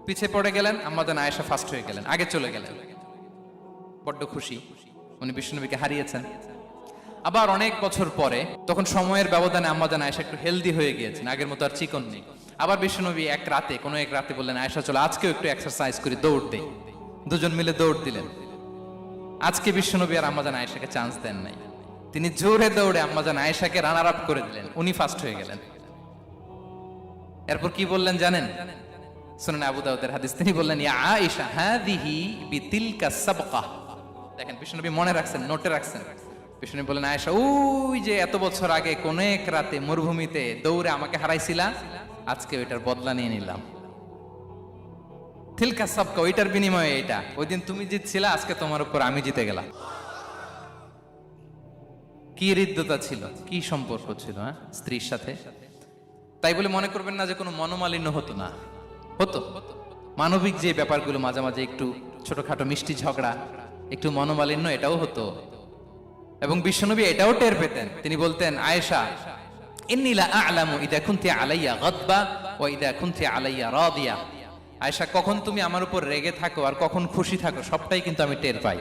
পিছে পড়ে গেলেন, আম্মা জান আয়েশা ফার্স্ট হয়ে গেলেন, আগে চলে গেলেন। বড্ড খুশি, উনি বিশ্বনবীকে হারিয়েছেন। আবার অনেক বছর পরে, তখন সময়ের ব্যবধানে আম্মা জান আয়েশা একটু হেলদি হয়ে গিয়েছেন, আগের মতো আর চিকন নেই। আবার বিশ্বনবী কোনো এক রাতে বললেন, আয়েশা চলো আজকেও একটু এক্সারসাইজ করি, দৌড় দেই। দুজন মিলে দৌড় দিলেন। আজকে বিশ্বনবী আর আম্মা জান আয়েশাকে চান্স দেন নাই, তিনি জোরে দৌড়ে আম্মা জান আয়েশাকে রানার আপ করে দিলেন, উনি ফার্স্ট হয়ে গেলেন। এরপর কি বললেন জানেন? শুনুন, আবু দাউদের হাদিস, তিনি বললেন, ইয়া আয়েশা হাদিহি বিতিলকা সাবকা। দেখেন বিশ্বনবী মনে রাখছেন, নোটে রাখছেন। বিশ্বনবী বললেন, আয়েশা ওই যে এত বছর আগে কোন এক রাতে মরুভূমিতে দৌড়ে আমাকে হারাইছিলা, আজকে ওইটার বদলা নিয়ে নিলাম। তিলকা সাবকা, ওইটার বিনিময়ে এটা। ওই দিন তুমি জিতছিলা, আজকে তোমার উপর আমি জিতে গেলাম। কি হৃদ্যতা ছিল, কি সম্পর্ক ছিল স্ত্রীর সাথে। তাই বলে মনে করবেন না যে কোনো মনোমালিন্য হতো না, হতো। মানবিক যে ব্যাপারগুলো, মাঝে মাঝে একটু ছোটখাটো মিষ্টি ঝগড়া, একটু মনোমালিন্য, এটাও হতো। এবং বিশ্বনবী এটাও টের পেতেন। তিনি বলতেন, আয়েশা ইন্নী লা আ'লামু ইযা কুনতি আলাইয়া গাদবা ওয়া ইযা কুনতি আলাইয়া রাদিয়া। আয়েশা, কখন তুমি আমার উপর রেগে থাকো আর কখন খুশি থাকো, সবটাই কিন্তু আমি টের পাই।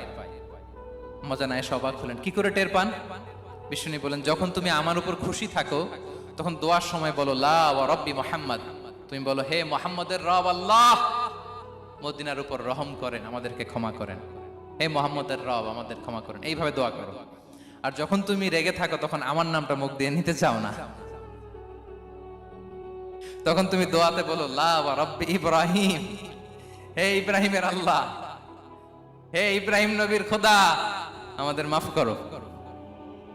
মজা আয়েশা অবাক হলেন, কি করে টের পান? বিশ্বনবী বলেন, যখন তুমি আমার উপর খুশি থাকো তখন দোয়ার সময় বলো লা ওয়া রাব্বি মুহাম্মদ, তুমি বলো হে মুহাম্মদের রব আল্লাহ, মদিনার উপর রহম করেন, আমাদেরকে ক্ষমা করেন। হে মুহাম্মদের রব, আমাদের ক্ষমা করেন, এইভাবে দোয়া করো। আর যখন তুমি রেগে থাকো তখন আমার নামটা মুখ দিয়ে নিতে চাও না, তখন তুমি দোয়াতে বলো লা ওয়া রাব্বি ইব্রাহিম, হে ইব্রাহিমের আল্লাহ, হে ইব্রাহিম নবীর খোদা, আমাদের মাফ করো।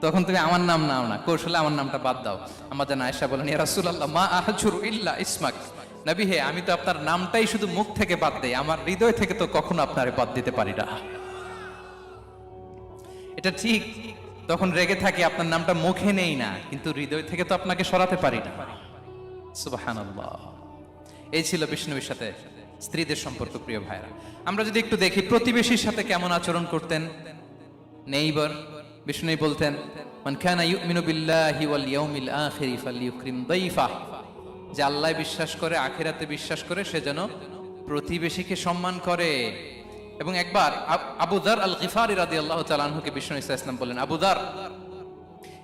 তখন তুমি আমার নাম নাও না, কৌশলে আমার নামটা বাদ দাও। আমাদের আয়েশা বলেন, ইয়া রাসূলুল্লাহ মা আহজুরু ইল্লা ইসমাক, নবী হে, আমি তো আপনার নামটাই শুধু মুখ থেকে বাদ দেই, আমার হৃদয় থেকে তো কখনো আপনারে বাদ দিতে পারি না। এটা ঠিক, তখন রেগে থাকি, আপনার নামটা মুখে নেই না, কিন্তু হৃদয় থেকে তো আপনাকে সরাতে পারি না। সুবহানাল্লাহ। এই ছিল বিষ্ণুর সাথে স্ত্রীদের সম্পর্ক। প্রিয় ভাইরা, আমরা যদি একটু দেখি প্রতিবেশীর সাথে কেমন আচরণ করতেন। নেইবার, বিষ্ণু বলতেন, মান কানা ইউমিনু বিল্লাহি ওয়াল ইয়াউমিল আখিরি ফালইউকরিম দাইফা, যে আল্লাহ বিশ্বাস করে, আখিরাতে বিশ্বাস করে, সে যেন প্রতিবেশীকে সম্মান করে। এবং একবার আবু যার আল গিফারি রাদিয়াল্লাহু তাআলা আনহুকে বিষ্ণু ইসলাম বললেন, আবু যার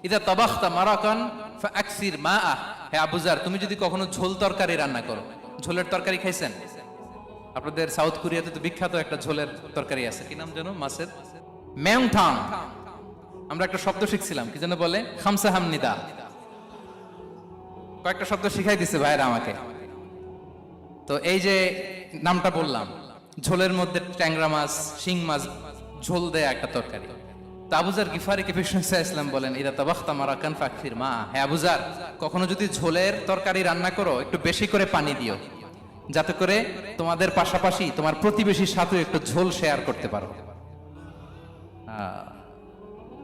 ইদা তাবাখতা মারাকান ফাআকসির মাআ, হে আবু যার, তুমি যদি কখনো ঝোল তরকারি রান্না করো, ঝোলের তরকারি খাইছেন? আপনাদের সাউথ কোরিয়াতে তো বিখ্যাত একটা ঝোলের তরকারি আছে, কি নাম যেন, মাছের মেয়ংথাং। আমরা একটা শব্দ শিখছিলাম, কি যেন বলে, খামসা হামনিদা। কয়েকটা শব্দ শিখাই দিছে ভাইরা আমাকে। তো এই যে নামটা বললাম, ঝোলের মধ্যে ট্যাংরা মাছ, শিং মাছ ঝোল দেয়া একটা তরকারি। তো আবু যার গিফারিকে বিষ্ণু ইসলাম বলেন, ইদা তাবাখতা মারাকান ফাকফির মা, হে আবু যার, কখনো যদি ঝোলের তরকারি রান্না করো, একটু বেশি করে পানি দিও, যাতে করে তোমাদের পাশাপাশি তোমার প্রতিবেশীর সাথে একটু ঝোল শেয়ার করতে পারো।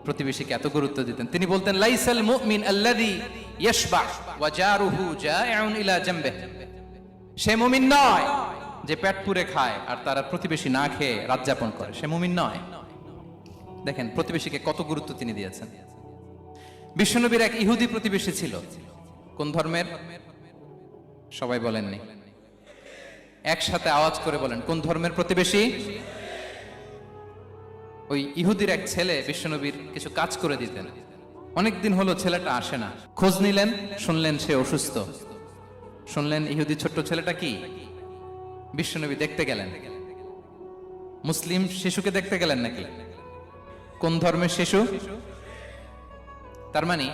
প্রতিবেশীকে এত গুরুত্ব দিতেন। তিনি বলতেন, লাইসাল মুমিন আল্লাযী ইয়াশবা ওয়া জারুহু জাইউন ইলা জামবিহি, সে মুমিন নয় যে পেট পুরে খায় আর তারা প্রতিবেশী না খেয়ে রাত যাপন করে, সে মুমিন নয়। দেখেন প্রতিবেশীকে কত গুরুত্ব তিনি দিয়েছেন। বিশ্বনবীর এক ইহুদি প্রতিবেশী ছিল। কোন ধর্মের? সবাই বলেননি, একসাথে আওয়াজ করে বলেন, কোন ধর্মের প্রতিবেশী? ওই ইহুদির এক ছেলে বিশ্বনবীর কিছু কাজ করে দিতেন। অনেকদিন হলো ছেলেটা আসে না। খোঁজ নিলেন, শুনলেন সে অসুস্থ। শুনলেন ইহুদি ছোট্ট ছেলেটা কি? বিশ্বনবী দেখতে গেলেন। মুসলিম শিশুকে দেখতে গেলেন নাকি? কোন ধর্মের শিশু? তার মানে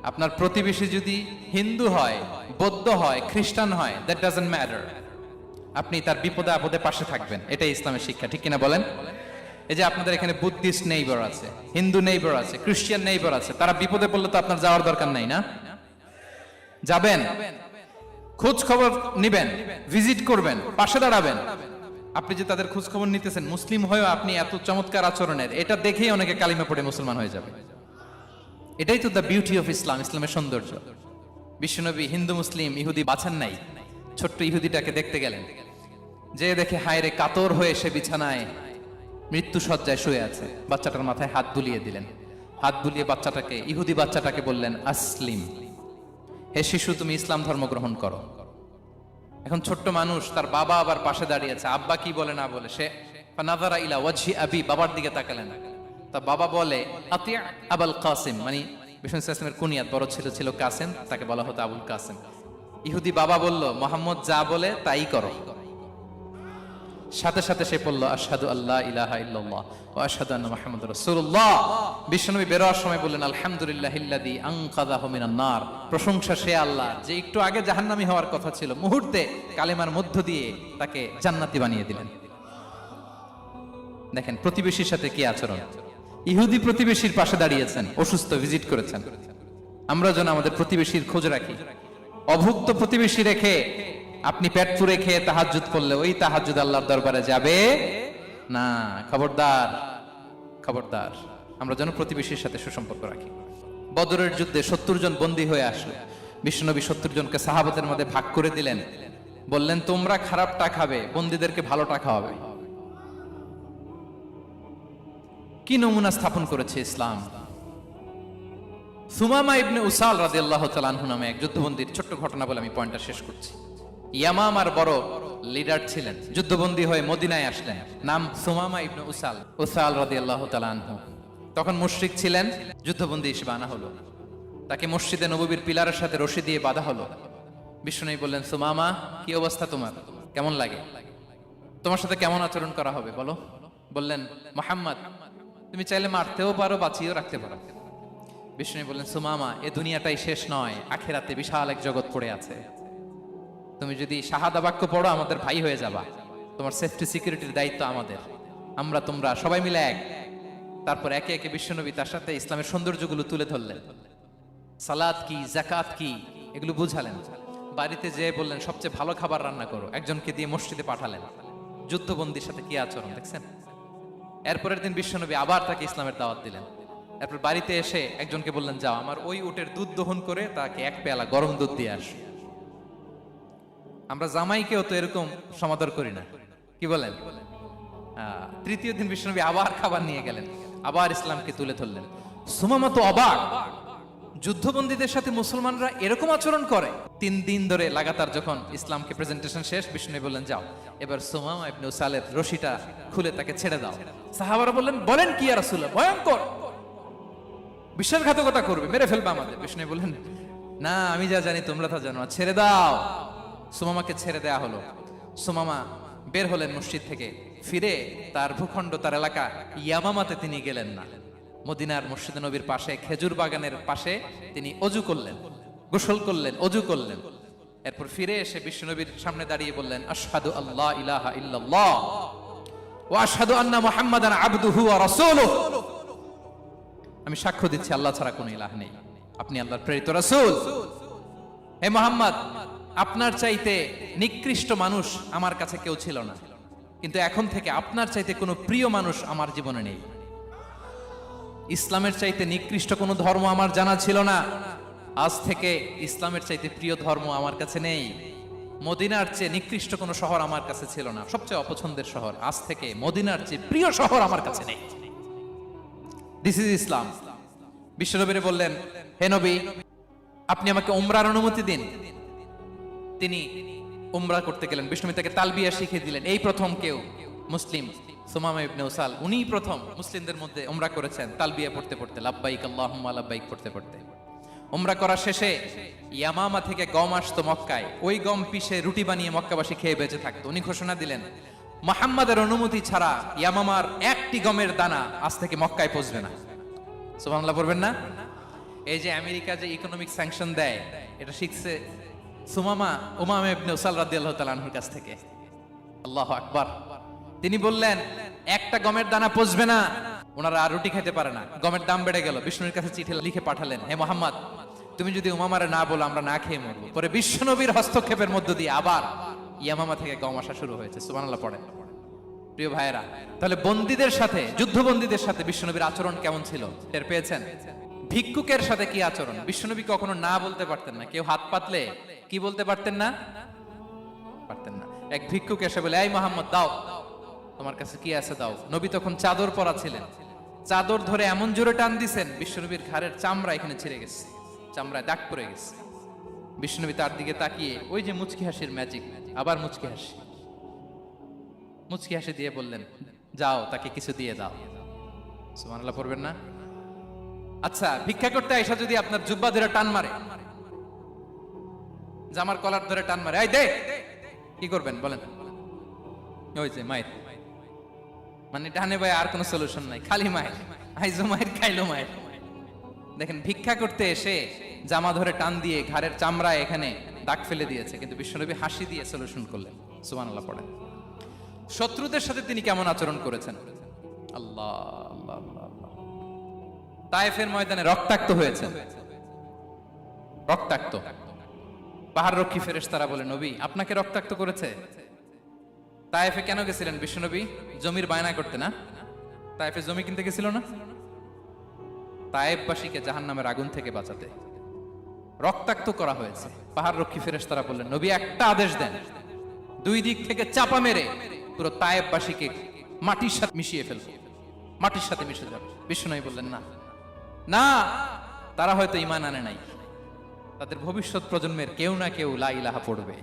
আপনার প্রতিবেশী যদি হিন্দু হয়, বৌদ্ধ হয়, খ্রিস্টান হয়, দ্যাট ডাজন্ট ম্যাটার। আপনি তার বিপদে আপদে পাশে থাকবেন, এটাই ইসলামের শিক্ষা, ঠিক কিনা বলেন? এই যে আপনাদের এখানে বুদ্ধিস্ট নেইবার আছে, হিন্দু নেইবার আছে, খ্রিস্টান নেইবার আছে, তারা বিপদে পড়লে তো আপনার যাওয়ার দরকার নাই না? যাবেন, খোঁজ খবর নিবেন, ভিজিট করবেন, পাশে দাঁড়াবেন। আপনি যে তাদের খোঁজ খবর নিতেছেন, মুসলিম হয়েও আপনি এত চমৎকার আচরণের, এটা দেখেই অনেকে কালিমা পড়ে মুসলমান হয়ে যাবে। এটাই তো দ্য বিউটি অফ ইসলাম, ইসলামের সৌন্দর্য। বিশ্বনবী হিন্দু মুসলিম ইহুদি বাছেন নাই, ছোট্ট ইহুদিটাকে দেখতে গেলেন। যে দেখে হায়রে কাতর হয়ে সে বিছানায় মৃত্যু সজ্জায় শুয়ে আছে। বাচ্চাটার মাথায় হাত বুলিয়ে দিলেন। হাত বুলিয়ে বাচ্চাটাকে, ইহুদি বাচ্চাটাকে বললেন, আসলিম, হে শিশু তুমি ইসলাম ধর্ম গ্রহণ করো। এখন ছোট্ট মানুষ, তার বাবা আবার পাশে দাঁড়িয়েছে। আব্বা কি বলে না বলে, সে নাযারা ইলা ওয়াজহি আবি, বাবার দিকে তাকালেন। তা বাবা বলে আতিয়া আবুল কাসিম, মানে বিষ্ণু ইসলামের কুনিয়াত, বড় ছিল ছিল কাসিম, তাকে বলা হতো আবুল কাসিম। ইহুদি বাবা বলল, মোহাম্মদ যা বলে তাই করো। সাথে সাথে সে বলল, আশহাদু আল্লা ইলাহা ইল্লাল্লাহ ওয়া আশহাদু আন্না মুহাম্মাদুর রাসূলুল্লাহ। বিশ্বনবী বেরোয়ার সময় বললেন, আলহামদুলিল্লাহিল্লাযী আনকাযাহু মিনান নার, প্রশংসা সে আল্লাহ যে একটু আগে জাহান্নামী হওয়ার কথা ছিল, মুহূর্তে কালেমার মধ্য দিয়ে তাকে জান্নাতি বানিয়ে দিলেন। দেখেন প্রতিবেশীর সাথে কি আচরণ। ইহুদি প্রতিবেশীর পাশে দাঁড়িয়েছেন, অসুস্থ, ভিজিট করেছেন। আমরা যেন আমাদের প্রতিবেশীর খোঁজ রাখি। অভুক্ত প্রতিবেশী রেখে আপনি পেট পুরে খেয়ে তাহাজ্জুদ পড়লে ওই তাহাজ্জুদ আল্লাহর দরবারে যাবে না। খবরদার, খবরদার, আমরা যেন প্রতিবেশীর সাথে সুসম্পর্ক রাখি। বদরের যুদ্ধে 70 জন বন্দী হয়ে আসলো। বিশ্বনবী 70 জনকে সাহাবাদের মধ্যে ভাগ করে দিলেন। বললেন, তোমরা খারাপটা খাবে, বন্দীদেরকে ভালোটা খাওয়াবে। কি নমুনা স্থাপন করেছে ইসলাম। সুমামা ইবনে উসাল রাদিয়াল্লাহু তাআলা আনহু নামে এক যুদ্ধবন্দীর ছোট্ট ঘটনা বলে আমি পয়েন্টটা শেষ করছি। ইয়ামামার বড় লিডার ছিলেন, যুদ্ধবন্দী হয়ে মদিনায় আসলেন। নাম সুমামা ইবনে উসাল রাদিয়াল্লাহু তাআলা আনহু। তখন মুশরিক ছিলেন, যুদ্ধবন্দী হিসেবে আনা হলো। তাকে মসজিদে নববীর পিলারের সাথে রশি দিয়ে বাঁধা হলো। বিষ্ণু বললেন, সুমামা কি অবস্থা তোমার, কেমন লাগে, তোমার সাথে কেমন আচরণ করা হবে বলো। বললেন, মুহাম্মদ তুমি চাইলে মারতেও পারো, বাঁচিয়েও রাখতে পারো। বিষ্ণু বললেন, সুমামা এ দুনিয়াটাই শেষ নয়, আখিরাতে বিশাল এক জগৎ পড়ে আছে। তুমি যদি শাহাদা বাক্য পড়ো আমাদের ভাই হয়ে যাবা, তোমার সেফটি সিকিউরিটির দায়িত্ব আমাদের, আমরা তোমরা সবাই মিলে এক। তারপর একে একে বিশ্বনবী তার সাথে ইসলামের সৌন্দর্যগুলো তুলে ধরলেন। সালাত কি, যাকাত কি, এগুলো বুঝালেন। বাড়িতে যেয়ে বললেন সবচেয়ে ভালো খাবার রান্না করো, একজনকে দিয়ে মসজিদে পাঠালেন। যুদ্ধবন্দীর সাথে কি আচরণ দেখছেন। এরপরের দিন বিশ্বনবী আবার তাকে ইসলামের দাওয়াত দিলেন। এরপর বাড়িতে এসে একজনকে বললেন, যাও আমার ওই উটের দুধ দহন করে তাকে এক পেয়ালা গরম দুধ দিয়ে আস। আমরা জামাইকেও তো এরকম সমাদর করি না, কি বলেন। তৃতীয় দিন বিশ্বনবী আবার খাবার নিয়ে গেলেন, আবার ইসলামকে তুলে ধরলেন। সুমামা তো অবাক, যুদ্ধবন্দীদের সাথে মুসলমানরা এরকম আচরণ করে। 3 দিন ধরে লাগাতার যখন ইসলামকে প্রেজেন্টেশন শেষ, বিষ্ণু বললেন, যাও এবার সুমামা ইবনে উসালের রশিটা খুলে তাকে ছেড়ে দাও। সাহাবারা বললেন, বলেন কি ইয়া রাসূলুল্লাহ, ভয়ঙ্কর, বিশ্বাসঘাতকতা করবে, মেরে ফেলবে আমাদের। বিষ্ণু বললেন, না আমি যা জানি তোমরা তা জানো না, ছেড়ে দাও। সুমামাকে ছেড়ে দেয়া হলো। সুমামা বের হলেন মসজিদ থেকে, ফিরে তার ভূখণ্ড, তার এলাকা ইয়ামামাতে তিনি গেলেন না। মদিনার মসজিদে নবীর পাশে খেজুর বাগানের পাশে তিনি অজু করলেন, গোসল করলেন, অজু করলেন। এরপর ফিরে এসে বিশ্বনবীর সামনে দাঁড়িয়ে বললেন, আশহাদু আল্লা ইলাহা ইল্লাল্লাহ ওয়া আশহাদু আন্না মুহাম্মাদান আবদুহু ওয়া রাসূলুহু। আমি সাক্ষ্য দিচ্ছি আল্লাহ ছাড়া কোনো ইলাহ নেই, আপনি আল্লাহর প্রেরিত রাসূল। হে মুহাম্মদ, আপনার চাইতে নিকৃষ্ট মানুষ আমার কাছে কেউ ছিল না, কিন্তু এখন থেকে আপনার চাইতে কোনো প্রিয় মানুষ আমার জীবনে নেই। ইসলামের চাইতে নিকৃষ্ট কোনো ধর্ম আমার জানা ছিল না, আজ থেকে ইসলামের চাইতে প্রিয় ধর্ম আমার কাছে নেই। মদিনার চেয়ে নিকৃষ্ট কোনো শহর আমার কাছে ছিল না, সবচেয়ে অপছন্দের শহর। আজ থেকে মদিনার চেয়ে প্রিয় শহর আমার কাছে নেই। দিস ইজ ইসলাম। বিশ্বনবীরে বললেন, হে নবী, আপনি আমাকে উমরার অনুমতি দিন। তিনি উমরা করতে গেলেন। বিষ্ণু তাকে তালবিয়া শিখিয়ে দিলেন। এই প্রথম কেউ মুসলিম সুমামা ইবনে উসাল, উনিই প্রথম মুসলিমদের মধ্যে উমরা করেছেন তালবিয়া পড়তে পড়তে, লাব্বাইক আল্লাহুম্মা লাব্বাইক পড়তে পড়তে। উমরা করা শেষে ইয়ামামা থেকে গম আসতো মক্কায়, ওই গম পিষে রুটি বানিয়ে মক্কাবাসী খেয়ে বেঁচে থাকতো। উনি ঘোষণা দিলেন, মুহাম্মাদের অনুমতি ছাড়া ইয়ামামার একটি গমের দানা আজ থেকে মক্কায় পৌঁছবে না। সুবহানাল্লাহ পড়বেন না? এই যে আমেরিকা যে ইকোনমিক স্যাংশন দেয়, এটা শিখছে উমামা ইবনে উসাল রাদিয়াল্লাহু তাআলা আনহুর কাছ থেকে। আল্লাহু আকবার। তিনি বললেন, একটা গমের দানা পচবে না, ওনারা আর রুটি খেতে পারে না। গমের দাম বেড়ে গেল। বিষ্ণুর কাছে চিঠি লিখে পাঠালেন, হে মুহাম্মদ, তুমি যদি উমামারে না বলো আমরা না খেয়ে মরবো। পরে বিশ্বনবীর হস্তক্ষেপের মধ্য দিয়ে আবার ইয়ামামা থেকে গম আসা শুরু হয়েছে। সুবহানাল্লাহ পড়েন। প্রিয় ভাইয়েরা, তাহলে বন্দীদের সাথে, যুদ্ধবন্দীদের সাথে বিশ্বনবীর আচরণ কেমন ছিল টের পেয়েছেন? ভিক্ষুকের সাথে কি আচরণ? বিশ্বনবী কখনো না বলতে পারতেন না। কেউ হাত পাতলে কি বলতে পারতেন না? পারতেন না। এক ভিক্ষুক এসে বলে, এই মুহাম্মদ দাও, তোমার কাছে কি আছে দাও। নবী তখন চাদর পরা ছিলেন। চাদর ধরে এমন জোরে টান দিছেন, বিশ্বনবীর ঘাড়ের চামড়া এখানে ছিঁড়ে গেছে, চামড়ায় দাগ পড়ে গেছে। বিশ্বনবী তার দিকে তাকিয়ে, ওই যে মুচকি হাসির ম্যাজিক, আবার মুচকি হাসি, মুচকি হাসি দিয়ে বললেন, যাও তাকে কিছু দিয়ে দাও। সুবহানাল্লাহ পড়বেন না? আচ্ছা, ভিক্ষা করতে আইসা যদি আপনার জুব্বা ধরে টান মারে, জামার কলার ধরে টান মারে, এই দে, কি করবেন বলেন? ওই যে মায়ের, মানে ডানে ভাই আর কোনো সলিউশন নাই, খালি মায়ের, আইজো মায়ের খাইলো মায়ের। দেখেন, ভিক্ষা করতে এসে জামা ধরে টান দিয়ে ঘাড়ের চামড়ায় এখানে দাগ ফেলে দিয়েছে, কিন্তু বিশ্বনবী হাসি দিয়ে সলিউশন করলেন। সুবহানাল্লাহ পড়েন। শত্রুদের সাথে তিনি কেমন আচরণ করেছেন? আল্লাহ আল্লাহ আল্লাহ। তায়েফের ময়দানে রক্তাক্ত হয়েছে, রক্তাক্ত। পাহাড় রক্ষী ফেরেশতারা বলে, নবী আপনাকে রক্তাক্ত করেছে? তায়েফে কেন গেছিলেন বিশ্বনবী? জমির বায়না করতে না? তায়েফে জমি কিনতে গেছিল না? তায়েফবাসীকে জাহান্নামের আগুন থেকে বাঁচাতে রক্তাক্ত করা হয়েছে। পাহাড় রক্ষী ফেরেশতারা বললেন, নবী একটা আদেশ দেন, দুই দিক থেকে চাপা মেরে পুরো তায়েফবাসীকে মাটির সাথে মিশিয়ে ফেলবো, মাটির সাথে মিশে যাবে। বিশ্বনবী বললেন, না না, তারা হয়তো ঈমান আনে নাই, তাদের ভবিষ্যৎ প্রজন্মের কেউ না কেউ লা ইলাহা পড়বে,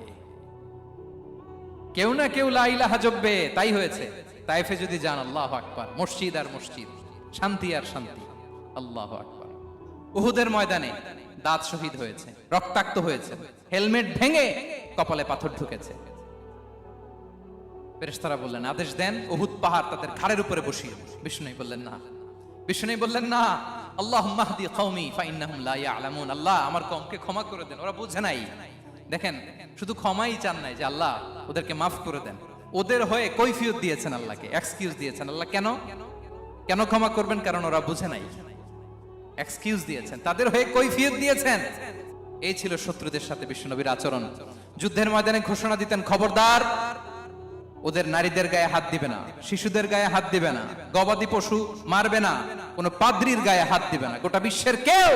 কেউ না কেউ লা ইলাহা জপবে। তাই হয়েছে। তায়েফে যদি যান, আল্লাহু আকবার, মসজিদ আর মসজিদ, শান্তি আর শান্তি। আল্লাহু আকবার। উহুদের ময়দানে দাঁত শহীদ হয়েছে, রক্তাক্ত হয়েছে, হেলমেট ভেঙে কপালে পাথর ঢুকেছে। ফেরেশতারা বললেন, আদেশ দেন উহুদ পাহাড় তাদের ঘাড়ের উপরে বসিয়ে। বিষ্ণু বললেন, না। বিষ্ণু বললেন, না, আল্লাহুম্মা হদি কওমি ফাইন্নাহুম লা ইয়ালামুন। আল্লাহ আমার কওমকে ক্ষমা করে দেন, ওরা বুঝে নাই। দেখেন, শুধু ক্ষমাই চান নাই যে আল্লাহ ওদেরকে মাফ করে দেন, ওদের হয়ে কৈফিয়ত দিয়েছেন আল্লাহকে, এক্সকিউজ দিয়েছেন। আল্লাহ কেন কেন ক্ষমা করবেন? কারণ ওরা বুঝে নাই। এক্সকিউজ দিয়েছেন, তাদের হয়ে কৈফিয়ত দিয়েছেন। এই ছিল শত্রুদের সাথে বিশ্বনবীর আচরণ। যুদ্ধের ময়দানে ঘোষণা দিতেন, খবরদার ওদের নারীদের গায়ে হাত দিবে না, শিশুদের গায়ে হাত দিবে না, গবাদি পশু মারবে না, কোন পাদ্রীর গায়ে হাত দিবে না। গোটা বিশ্বের কেউ,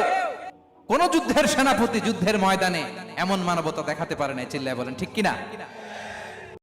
কোন যুদ্ধের সেনাপতি যুদ্ধের ময়দানে এমন মানবতা দেখাতে পারে না। চিল্লায় বলেন ঠিক কিনা?